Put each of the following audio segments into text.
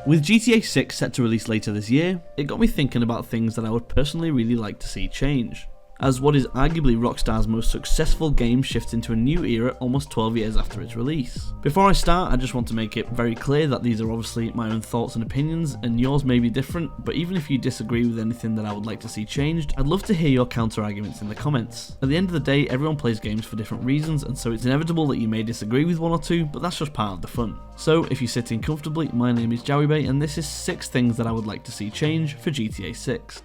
With GTA 6 set to release later this year, it got me thinking about things that I would personally really like to see change, as what is arguably Rockstar's most successful game shifts into a new era almost 12 years after its release. Before I start, I just want to make it very clear that these are obviously my own thoughts and opinions, and yours may be different, but even if you disagree with anything that I would like to see changed, I'd love to hear your counter arguments in the comments. At the end of the day, everyone plays games for different reasons, and so it's inevitable that you may disagree with one or two, but that's just part of the fun. So if you're sitting comfortably, my name is Jowiebay, and this is 6 things that I would like to see change for GTA 6.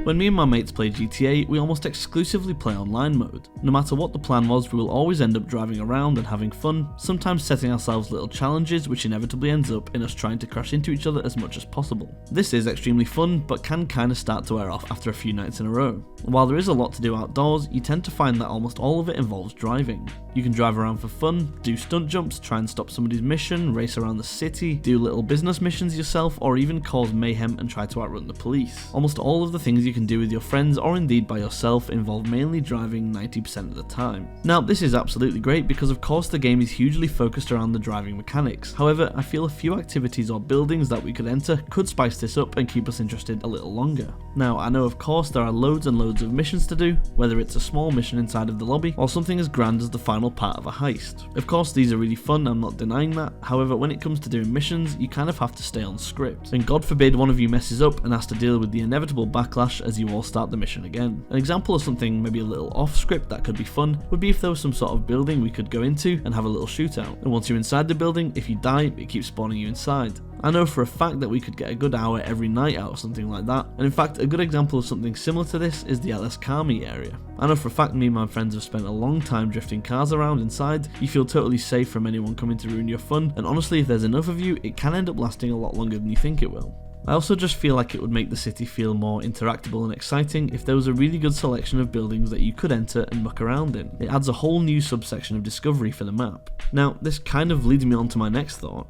When me and my mates play GTA, we almost exclusively play online mode. No matter what the plan was, we will always end up driving around and having fun, sometimes setting ourselves little challenges which inevitably ends up in us trying to crash into each other as much as possible. This is extremely fun, but can kinda start to wear off after a few nights in a row. While there is a lot to do outdoors, you tend to find that almost all of it involves driving. You can drive around for fun, do stunt jumps, try and stop somebody's mission, race around the city, do little business missions yourself, or even cause mayhem and try to outrun the police. Almost all of the things you can do with your friends or indeed by yourself involve mainly driving 90% of the time. Now this is absolutely great because of course the game is hugely focused around the driving mechanics. However, I feel a few activities or buildings that we could enter could spice this up and keep us interested a little longer. Now I know of course there are loads and loads of missions to do, whether it's a small mission inside of the lobby or something as grand as the final part of a heist. Of course these are really fun, I'm not denying that, however when it comes to doing missions you kind of have to stay on script. And God forbid one of you messes up and has to deal with the inevitable backlash as you all start the mission again. An example of something maybe a little off script that could be fun would be if there was some sort of building we could go into and have a little shootout, and once you're inside the building, if you die it keeps spawning you inside. I know for a fact that we could get a good hour every night out of something like that, and in fact a good example of something similar to this is the LS Carmi area. I know for a fact me and my friends have spent a long time drifting cars around inside. You feel totally safe from anyone coming to ruin your fun, and honestly if there's enough of you it can end up lasting a lot longer than you think it will. I also just feel like it would make the city feel more interactable and exciting if there was a really good selection of buildings that you could enter and muck around in. It adds a whole new subsection of discovery for the map. Now this kind of leads me on to my next thought.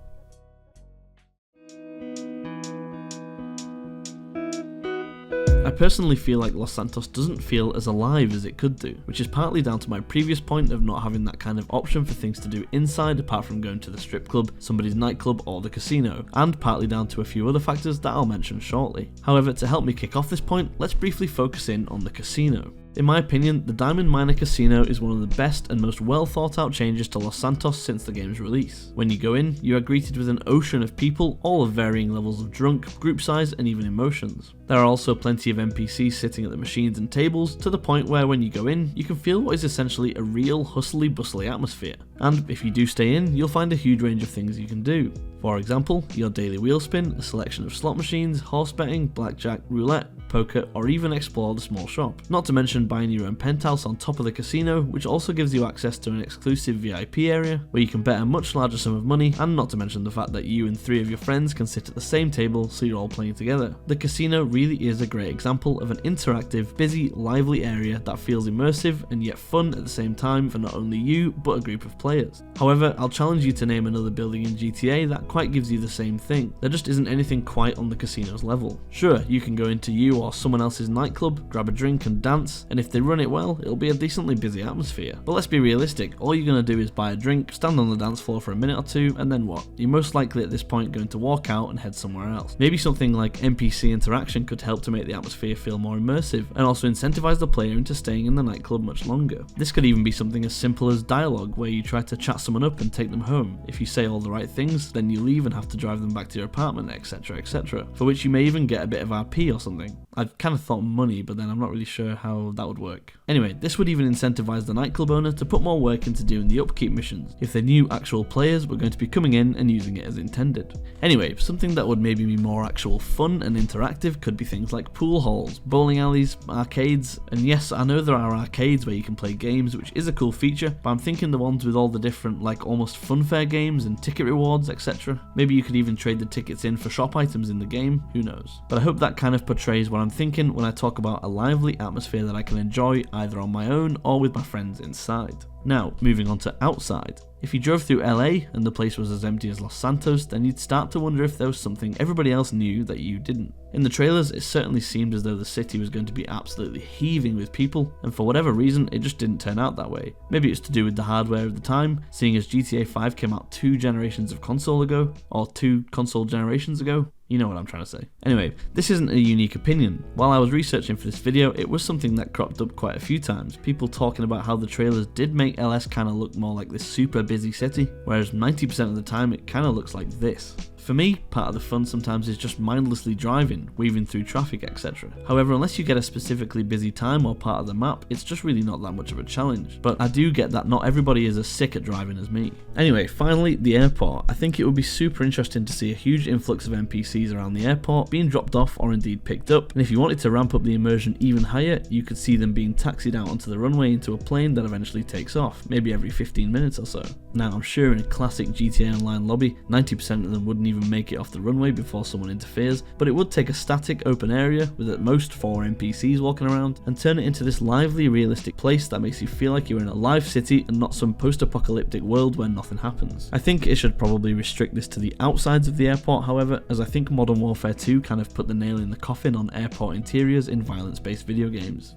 I personally feel like Los Santos doesn't feel as alive as it could do, which is partly down to my previous point of not having that kind of option for things to do inside apart from going to the strip club, somebody's nightclub or the casino, and partly down to a few other factors that I'll mention shortly. However, to help me kick off this point, let's briefly focus in on the casino. In my opinion, the Diamond Miner Casino is one of the best and most well thought out changes to Los Santos since the game's release. When you go in, you are greeted with an ocean of people, all of varying levels of drunk, group size and even emotions. There are also plenty of NPCs sitting at the machines and tables, to the point where when you go in, you can feel what is essentially a real hustly bustly atmosphere. And if you do stay in, you'll find a huge range of things you can do. For example, your daily wheel spin, a selection of slot machines, horse betting, blackjack, roulette, poker, or even explore the small shop. Not to mention buying your own penthouse on top of the casino, which also gives you access to an exclusive VIP area where you can bet a much larger sum of money, and not to mention the fact that you and 3 of your friends can sit at the same table so you're all playing together. The casino really is a great example of an interactive, busy, lively area that feels immersive and yet fun at the same time for not only you, but a group of players. However, I'll challenge you to name another building in GTA that quite gives you the same thing. There just isn't anything quite on the casino's level. Sure, you can go into you or someone else's nightclub, grab a drink and dance, and if they run it well, it'll be a decently busy atmosphere. But let's be realistic, all you're going to do is buy a drink, stand on the dance floor for a minute or two, and then what? You're most likely at this point going to walk out and head somewhere else. Maybe something like NPC interaction could help to make the atmosphere feel more immersive, and also incentivize the player into staying in the nightclub much longer. This could even be something as simple as dialogue, where you try to chat someone up and take them home. If you say all the right things, then you leave and have to drive them back to your apartment, etc, etc, for which you may even get a bit of RP or something. I've kind of thought money, but then I'm not really sure how that would work. Anyway, this would even incentivize the nightclub owner to put more work into doing the upkeep missions, if they knew actual players were going to be coming in and using it as intended. Anyway, something that would maybe be more actual fun and interactive could be things like pool halls, bowling alleys, arcades, and yes, I know there are arcades where you can play games, which is a cool feature, but I'm thinking the ones with all the different, like almost funfair games and ticket rewards, etc. Maybe you could even trade the tickets in for shop items in the game, who knows. But I hope that kind of portrays what I'm thinking when I talk about a lively atmosphere that I can enjoy either on my own or with my friends inside. Now, moving on to outside. If you drove through LA and the place was as empty as Los Santos, then you'd start to wonder if there was something everybody else knew that you didn't. In the trailers, it certainly seemed as though the city was going to be absolutely heaving with people, and for whatever reason, it just didn't turn out that way. Maybe it's to do with the hardware of the time, seeing as GTA 5 came out 2 generations of console ago, or 2 console generations ago. You know what I'm trying to say. Anyway, this isn't a unique opinion. While I was researching for this video, it was something that cropped up quite a few times. People talking about how the trailers did make LS kind of look more like this super busy city, whereas 90% of the time it kind of looks like this. For me, part of the fun sometimes is just mindlessly driving, weaving through traffic, etc. However, unless you get a specifically busy time or part of the map, it's just really not that much of a challenge. But I do get that not everybody is as sick at driving as me. Anyway, finally, the airport. I think it would be super interesting to see a huge influx of NPCs around the airport being dropped off or indeed picked up, and if you wanted to ramp up the immersion even higher, you could see them being taxied out onto the runway into a plane that eventually takes off, maybe every 15 minutes or so. Now, I'm sure in a classic GTA Online lobby, 90% of them wouldn't even make it off the runway before someone interferes, but it would take a static open area with at most 4 NPCs walking around and turn it into this lively, realistic place that makes you feel like you're in a live city and not some post-apocalyptic world where nothing happens. I think it should probably restrict this to the outsides of the airport, however, as I think Modern Warfare 2 kind of put the nail in the coffin on airport interiors in violence-based video games.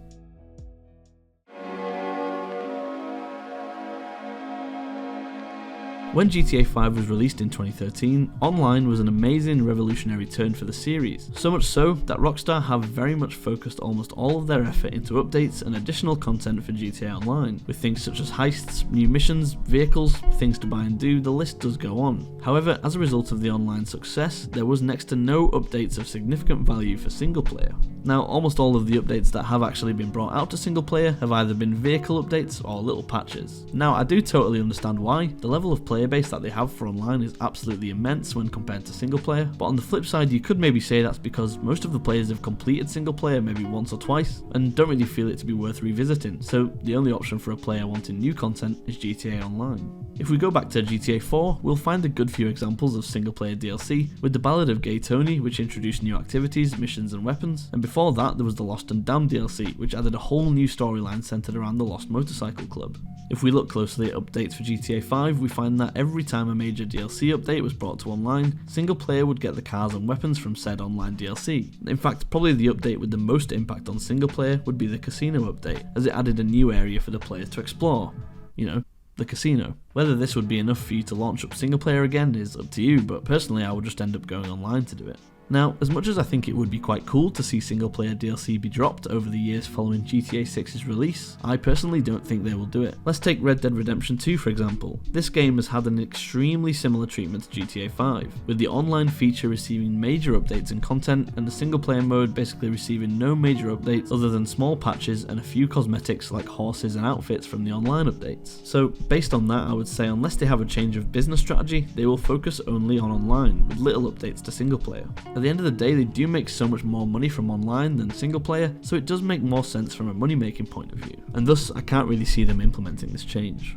When GTA 5 was released in 2013, online was an amazing revolutionary turn for the series, so much so that Rockstar have very much focused almost all of their effort into updates and additional content for GTA Online, with things such as heists, new missions, vehicles, things to buy and do, the list does go on. However, as a result of the online success, there was next to no updates of significant value for single player. Now, almost all of the updates that have actually been brought out to single player have either been vehicle updates or little patches. Now, I do totally understand why. The level of player base that they have for online is absolutely immense when compared to single player, but on the flip side you could maybe say that's because most of the players have completed single player maybe once or twice and don't really feel it to be worth revisiting, so the only option for a player wanting new content is GTA Online. If we go back to GTA 4, we'll find a good few examples of single player DLC, with the Ballad of Gay Tony, which introduced new activities, missions and weapons, and before that there was the Lost and Damned DLC, which added a whole new storyline centered around the Lost Motorcycle Club. If we look closely at updates for GTA 5, we find that every time a major DLC update was brought to online, single player would get the cars and weapons from said online DLC. In fact, probably the update with the most impact on single player would be the casino update, as it added a new area for the players to explore. You know, the casino. Whether this would be enough for you to launch up single player again is up to you, but personally I would just end up going online to do it. Now, as much as I think it would be quite cool to see single player DLC be dropped over the years following GTA 6's release, I personally don't think they will do it. Let's take Red Dead Redemption 2 for example. This game has had an extremely similar treatment to GTA 5, with the online feature receiving major updates and content, and the single player mode basically receiving no major updates other than small patches and a few cosmetics like horses and outfits from the online updates. So based on that, I would say unless they have a change of business strategy, they will focus only on online, with little updates to single player. At the end of the day, they do make so much more money from online than single player, so it does make more sense from a money making point of view, and thus I can't really see them implementing this change.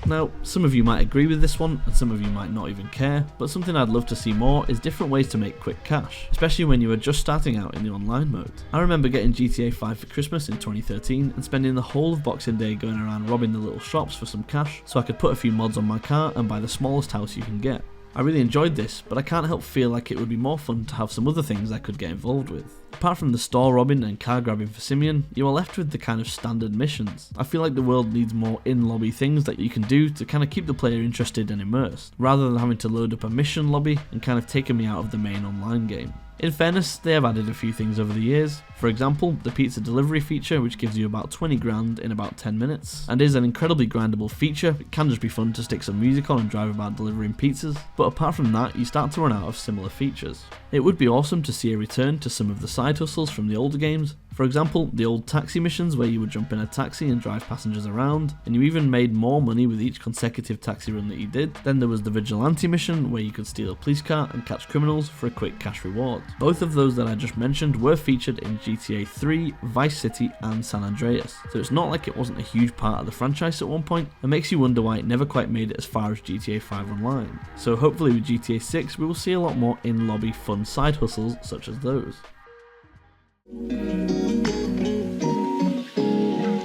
Now, some of you might agree with this one, and some of you might not even care, but something I'd love to see more is different ways to make quick cash, especially when you are just starting out in the online mode. I remember getting GTA 5 for Christmas in 2013 and spending the whole of Boxing Day going around robbing the little shops for some cash so I could put a few mods on my car and buy the smallest house you can get. I really enjoyed this, but I can't help feel like it would be more fun to have some other things I could get involved with. Apart from the store robbing and car grabbing for Simeon, you are left with the kind of standard missions. I feel like the world needs more in-lobby things that you can do to kind of keep the player interested and immersed, rather than having to load up a mission lobby and kind of taking me out of the main online game. In fairness, they have added a few things over the years. For example, the pizza delivery feature, which gives you about 20 grand in about 10 minutes, and is an incredibly grindable feature. It can just be fun to stick some music on and drive about delivering pizzas, but apart from that, you start to run out of similar features. It would be awesome to see a return to some of the side hustles from the older games. For example, the old taxi missions where you would jump in a taxi and drive passengers around, and you even made more money with each consecutive taxi run that you did. Then there was the vigilante mission where you could steal a police car and catch criminals for a quick cash reward. Both of those that I just mentioned were featured in GTA 3, Vice City and San Andreas, so it's not like it wasn't a huge part of the franchise at one point, and makes you wonder why it never quite made it as far as GTA 5 Online. So hopefully with GTA 6 we will see a lot more in-lobby fun side hustles such as those.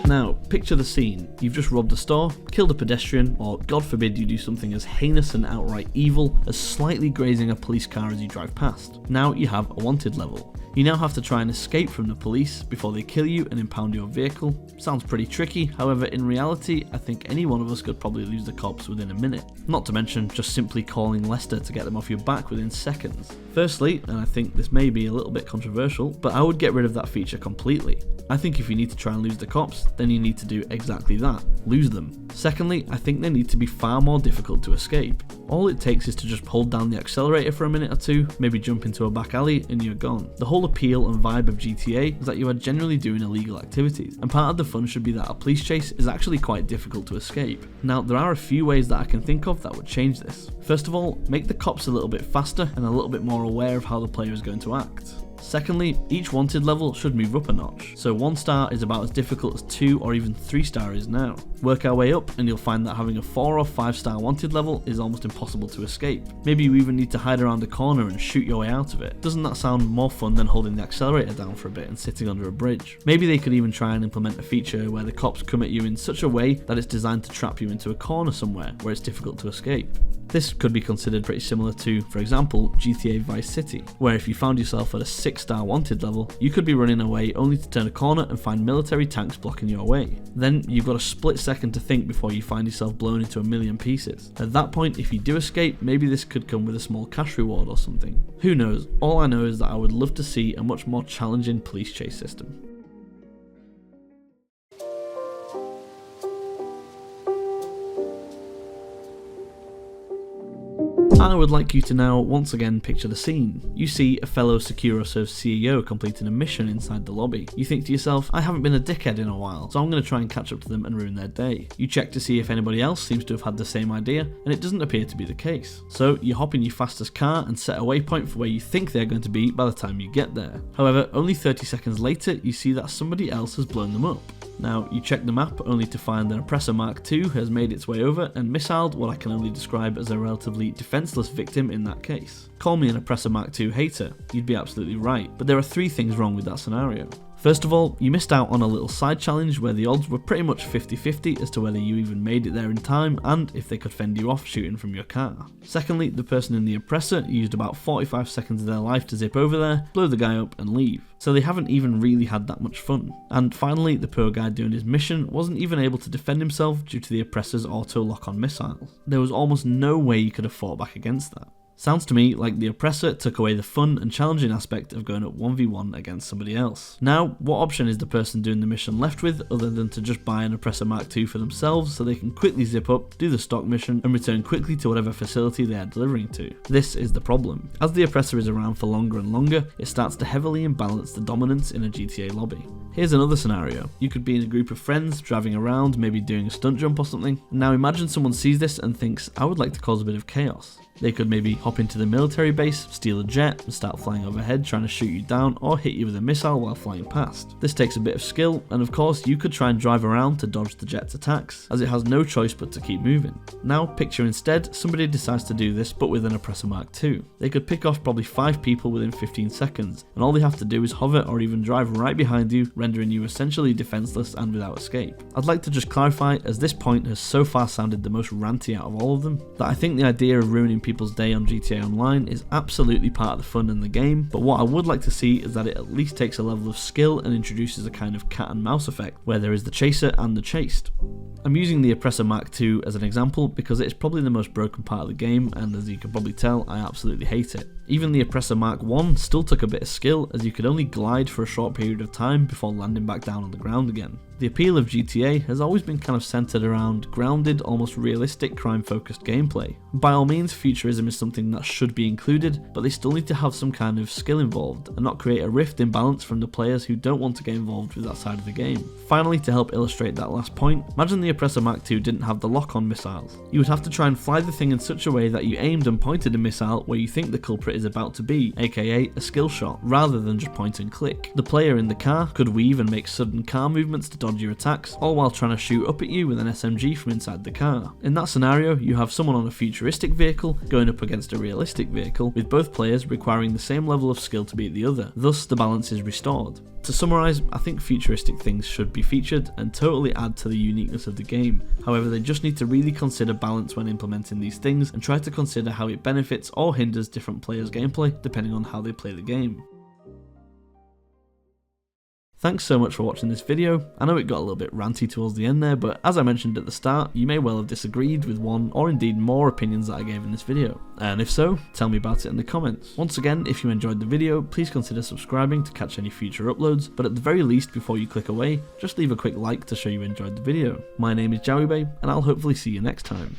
Now, picture the scene. You've just robbed a store, killed a pedestrian, or God forbid you do something as heinous and outright evil as slightly grazing a police car as you drive past. Now you have a wanted level. You now have to try and escape from the police before they kill you and impound your vehicle. Sounds pretty tricky, however in reality I think any one of us could probably lose the cops within a minute. Not to mention just simply calling Lester to get them off your back within seconds. Firstly, and I think this may be a little bit controversial, but I would get rid of that feature completely. I think if you need to try and lose the cops, then you need to do exactly that, lose them. Secondly, I think they need to be far more difficult to escape. All it takes is to just hold down the accelerator for a minute or two, maybe jump into a back alley and you're gone. The whole appeal and vibe of GTA is that you are generally doing illegal activities, and part of the fun should be that a police chase is actually quite difficult to escape. Now there are a few ways that I can think of that would change this. First of all, make the cops a little bit faster and a little bit more aware of how the player is going to act. Secondly, each wanted level should move up a notch, so 1 star is about as difficult as 2 or even 3 star is now. Work our way up and you'll find that having a 4 or 5 star wanted level is almost impossible to escape. Maybe you even need to hide around a corner and shoot your way out of it. Doesn't that sound more fun than holding the accelerator down for a bit and sitting under a bridge? Maybe they could even try and implement a feature where the cops come at you in such a way that it's designed to trap you into a corner somewhere where it's difficult to escape. This could be considered pretty similar to, for example, GTA Vice City, where if you found yourself at a 6-star wanted level, you could be running away only to turn a corner and find military tanks blocking your way. Then you've got a split second to think before you find yourself blown into a million pieces. At that point, if you do escape, maybe this could come with a small cash reward or something. Who knows? All I know is that I would love to see a much more challenging police chase system. I would like you to now once again picture the scene. You see a fellow SecuroServe CEO completing a mission inside the lobby. You think to yourself, I haven't been a dickhead in a while, so I'm going to try and catch up to them and ruin their day. You check to see if anybody else seems to have had the same idea, and it doesn't appear to be the case. So you hop in your fastest car and set a waypoint for where you think they're going to be by the time you get there. However, only 30 seconds later, you see that somebody else has blown them up. Now, you check the map only to find that Oppressor Mark II has made its way over and missiled what I can only describe as a relatively defenseless victim in that case. Call me an Oppressor Mark II hater, you'd be absolutely right, but there are 3 things wrong with that scenario. First of all, you missed out on a little side challenge where the odds were pretty much 50-50 as to whether you even made it there in time and if they could fend you off shooting from your car. Secondly, the person in the Oppressor used about 45 seconds of their life to zip over there, blow the guy up and leave. So they haven't even really had that much fun. And finally, the poor guy doing his mission wasn't even able to defend himself due to the Oppressor's auto lock-on missiles. There was almost no way you could have fought back against that. Sounds to me like the Oppressor took away the fun and challenging aspect of going up 1v1 against somebody else. Now, what option is the person doing the mission left with other than to just buy an Oppressor Mark II for themselves so they can quickly zip up, do the stock mission, and return quickly to whatever facility they are delivering to? This is the problem. As the Oppressor is around for longer and longer, it starts to heavily imbalance the dominance in a GTA lobby. Here's another scenario. You could be in a group of friends, driving around, maybe doing a stunt jump or something. Now imagine someone sees this and thinks, I would like to cause a bit of chaos. They could maybe hop into the military base, steal a jet, and start flying overhead trying to shoot you down or hit you with a missile while flying past. This takes a bit of skill, and of course you could try and drive around to dodge the jet's attacks, as it has no choice but to keep moving. Now picture instead somebody decides to do this but with an Oppressor Mark II. They could pick off probably 5 people within 15 seconds, and all they have to do is hover or even drive right behind you, rendering you essentially defenseless and without escape. I'd like to just clarify, as this point has so far sounded the most ranty out of all of them, that I think the idea of ruining people's day on GTA Online is absolutely part of the fun in the game, but what I would like to see is that it at least takes a level of skill and introduces a kind of cat and mouse effect, where there is the chaser and the chased. I'm using the Oppressor Mark II as an example because it is probably the most broken part of the game, and as you can probably tell, I absolutely hate it. Even the Oppressor Mark I still took a bit of skill, as you could only glide for a short period of time before landing back down on the ground again. The appeal of GTA has always been kind of centered around grounded, almost realistic crime-focused gameplay. By all means, futurism is something that should be included, but they still need to have some kind of skill involved and not create a rift imbalance from the players who don't want to get involved with that side of the game. Finally, to help illustrate that last point, imagine the Oppressor Mark II didn't have the lock-on missiles. You would have to try and fly the thing in such a way that you aimed and pointed a missile where you think the culprit is about to be, aka a skill shot, rather than just point and click. The player in the car could weave and make sudden car movements to dodge your attacks, all while trying to shoot up at you with an SMG from inside the car. In that scenario, you have someone on a futuristic vehicle going up against a realistic vehicle, with both players requiring the same level of skill to beat the other. Thus, the balance is restored. To summarise, I think futuristic things should be featured and totally add to the uniqueness of the game. However, they just need to really consider balance when implementing these things and try to consider how it benefits or hinders different players' gameplay depending on how they play the game. Thanks so much for watching this video. I know it got a little bit ranty towards the end there, but as I mentioned at the start, you may well have disagreed with one or indeed more opinions that I gave in this video. And if so, tell me about it in the comments. Once again, if you enjoyed the video, please consider subscribing to catch any future uploads, but at the very least before you click away, just leave a quick like to show you enjoyed the video. My name is Jowie Bay, and I'll hopefully see you next time.